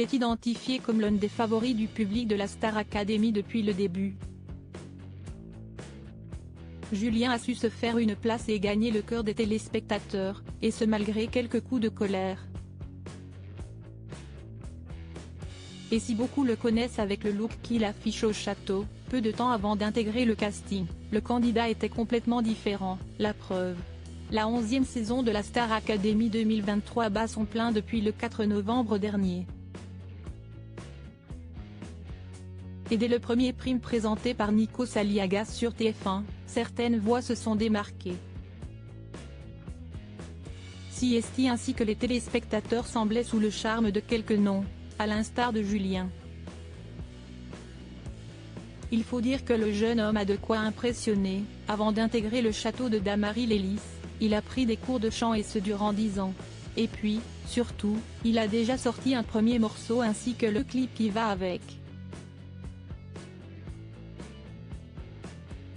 il est identifié comme l'un des favoris du public de la Star Academy depuis le début. Julien a su se faire une place et gagner le cœur des téléspectateurs, et ce malgré quelques coups de colère. Et si beaucoup le connaissent avec le look qu'il affiche au château, peu de temps avant d'intégrer le casting, le candidat était complètement différent, la preuve. La 11e saison de la Star Academy 2023 bat son plein depuis le 4 novembre dernier. Et dès le premier prime présenté par Nikos Aliagas sur TF1, certaines voix se sont démarquées. Siesti ainsi que les téléspectateurs semblaient sous le charme de quelques noms, à l'instar de Julien. Il faut dire que le jeune homme a de quoi impressionner. Avant d'intégrer le château de Damary-Lélis, il a pris des cours de chant et ce durant 10 ans. Et puis, surtout, il a déjà sorti un premier morceau ainsi que le clip qui va avec.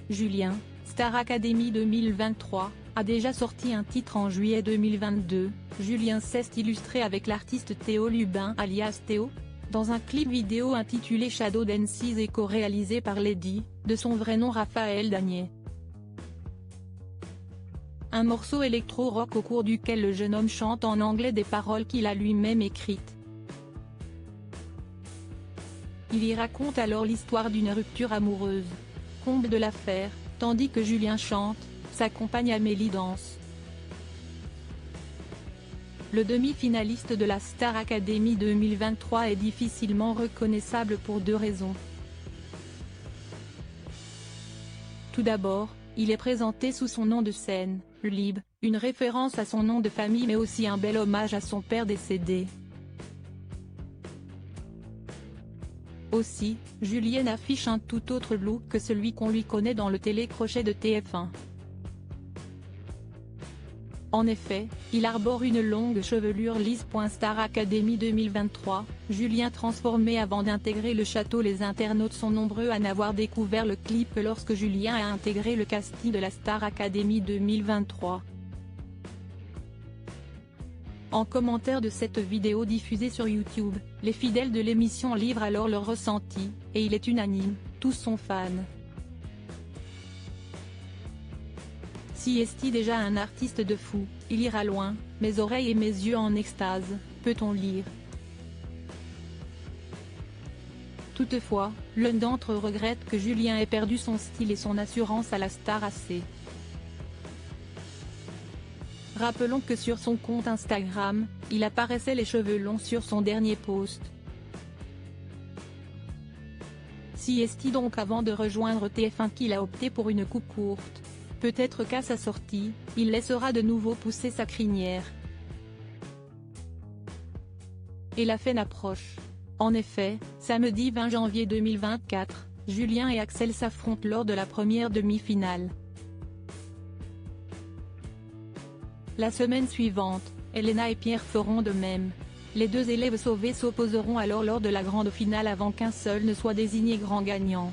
Julien, Star Academy 2023, a déjà sorti un titre en juillet 2022, Julien s'est illustré avec l'artiste Théo Lubin alias Théo, dans un clip vidéo intitulé Shadow Dances et co-réalisé par Lady, de son vrai nom Raphaël Danier. Un morceau électro-rock au cours duquel le jeune homme chante en anglais des paroles qu'il a lui-même écrites. Il y raconte alors l'histoire d'une rupture amoureuse. Comble de l'affaire, tandis que Julien chante, sa compagne Amélie danse. Le demi-finaliste de la Star Academy 2023 est difficilement reconnaissable pour deux raisons. Tout d'abord, il est présenté sous son nom de scène, Lib, une référence à son nom de famille mais aussi un bel hommage à son père décédé. Aussi, Julien affiche un tout autre look que celui qu'on lui connaît dans le télécrochet de TF1. En effet, il arbore une longue chevelure lisse. Star Academy 2023, Julien transformé avant d'intégrer le château. Les internautes sont nombreux à n'avoir découvert le clip que lorsque Julien a intégré le casting de la Star Academy 2023. En commentaire de cette vidéo diffusée sur YouTube, les fidèles de l'émission livrent alors leur ressenti, et il est unanime, tous sont fans. Siesti déjà un artiste de fou, il ira loin, mes oreilles et mes yeux en extase, peut-on lire. Toutefois, l'un d'entre eux regrette que Julien ait perdu son style et son assurance à la Star AC. Rappelons que sur son compte Instagram, il apparaissait les cheveux longs sur son dernier post. Siesti donc avant de rejoindre TF1 qu'il a opté pour une coupe courte. Peut-être qu'à sa sortie, il laissera de nouveau pousser sa crinière. Et la fin approche. En effet, samedi 20 janvier 2024, Julien et Axel s'affrontent lors de la première demi-finale. La semaine suivante, Elena et Pierre feront de même. Les deux élèves sauvés s'opposeront alors lors de la grande finale avant qu'un seul ne soit désigné grand gagnant.